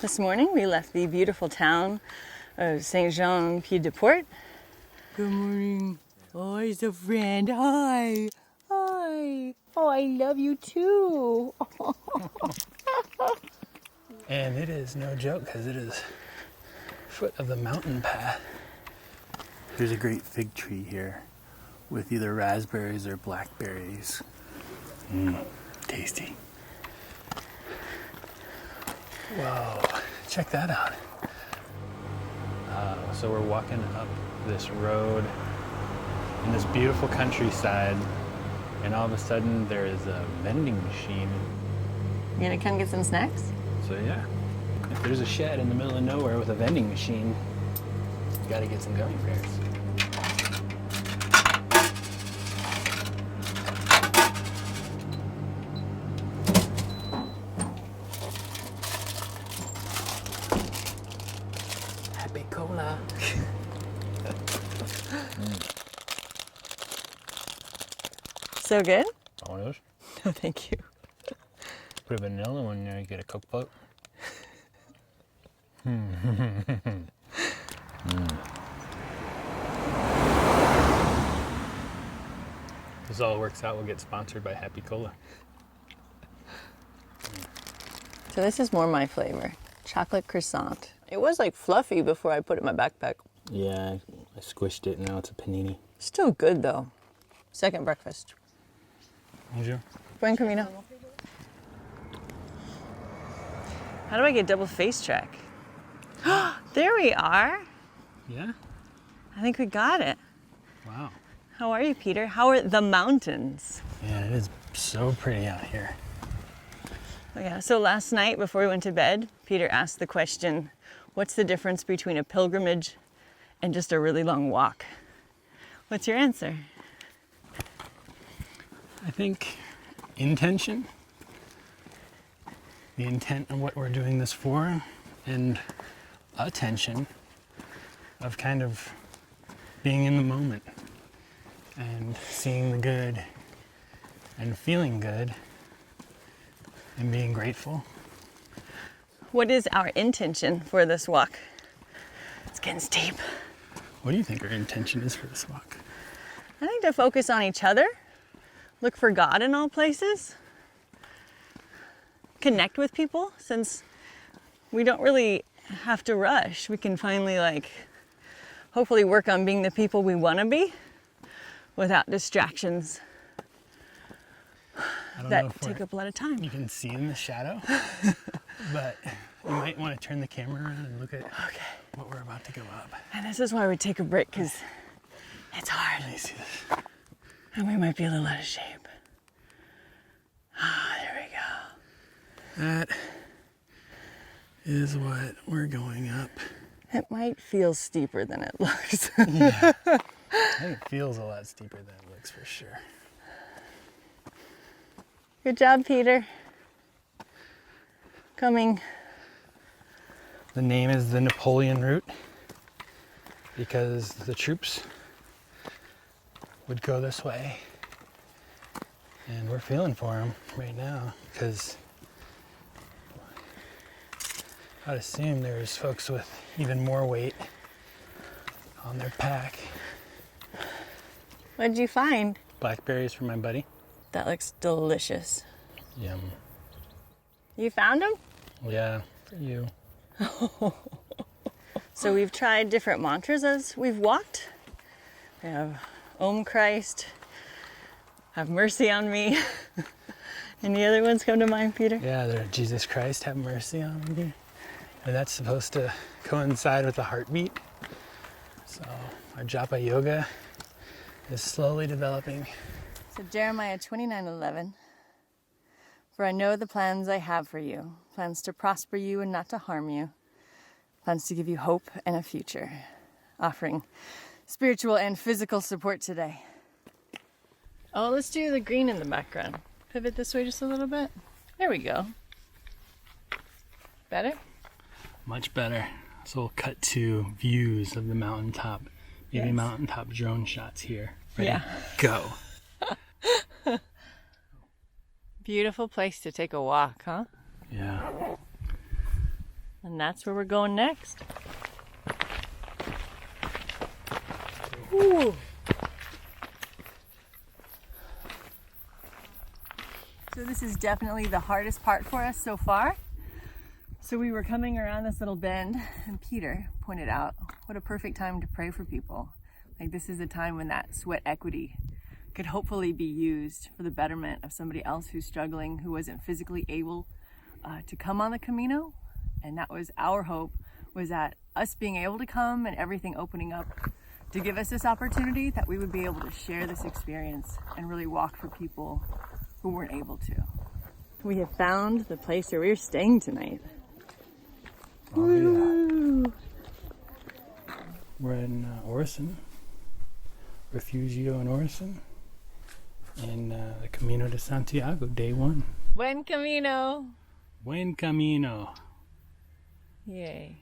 This morning we left the beautiful town of Saint-Jean-Pied-de-Port. Good morning. Oh, it's a friend. Hi. Hi. Oh, I love you too. And it is no joke because it is foot of the mountain path. There's a great fig tree here with either raspberries or blackberries. Tasty. Whoa, check that out. So we're walking up this road in this beautiful countryside, and all of a sudden there is a vending machine. You gonna come get some snacks? So yeah, if there's a shed in the middle of nowhere with a vending machine, you gotta get some gummy bears. Happy cola. So good? Oh, it is? No, thank you. Put a vanilla one in there, you get a Coke float. This all works out, we'll get sponsored by Happy Cola. So this is more my flavor. Chocolate croissant. It was like fluffy before I put it in my backpack. Yeah, I squished it and now it's a panini. Still good though. Second breakfast. Bonjour. Buen camino. How do I get double face track? There we are. Yeah? I think we got it. Wow. How are you, Peter? How are the mountains? Yeah, it is so pretty out here. Oh, yeah, so last night before we went to bed, Peter asked the question, what's the difference between a pilgrimage and just a really long walk? What's your answer? I think intention, the intent of what we're doing this for, and attention of kind of being in the moment and seeing the good and feeling good and being grateful. What is our intention for this walk? It's getting steep. What do you think our intention is for this walk? I think to focus on each other, look for God in all places, connect with people, since we don't really have to rush. We can finally hopefully work on being the people we want to be without distractions that take up a lot of time. You can see in the shadow, but you might want to turn the camera around and look at what we're about to go up. And this is why we take a break, because it's hard. Let me see this. And we might be a little out of shape. Ah, there we go. That is what we're going up. It might feel steeper than it looks. Yeah. I think it feels a lot steeper than it looks for sure. Good job, Peter. Coming. The name is the Napoleon route because the troops would go this way. And we're feeling for them right now because I'd assume there's folks with even more weight on their pack. What'd you find? Blackberries for my buddy. That looks delicious. Yum. You found them? Yeah, for you. So we've tried different mantras as we've walked. We have Om Christ, have mercy on me. Any other ones come to mind, Peter? Yeah, they're Jesus Christ, have mercy on me. And that's supposed to coincide with the heartbeat. So our japa yoga is slowly developing. So Jeremiah 29:11. For I know the plans I have for you, plans to prosper you and not to harm you, plans to give you hope and a future, offering spiritual and physical support today. Oh, let's do the green in the background. Pivot this way just a little bit. There we go. Better? Much better. So we'll cut to views of the mountaintop. Maybe Yes. mountaintop drone shots here. Ready? Yeah. Go. Beautiful place to take a walk, huh? Yeah. And that's where we're going next. Ooh. So this is definitely the hardest part for us so far. So we were coming around this little bend and Peter pointed out what a perfect time to pray for people. Like this is a time when that sweat equity could hopefully be used for the betterment of somebody else who's struggling, who wasn't physically able to come on the Camino. And that was our hope, was that us being able to come and everything opening up to give us this opportunity, that we would be able to share this experience and really walk for people who weren't able to. We have found the place where we're staying tonight. Oh, yeah. We're in Orisson, Refugio in Orisson, and the Camino de Santiago, day 1. Buen camino! Buen camino! Yay.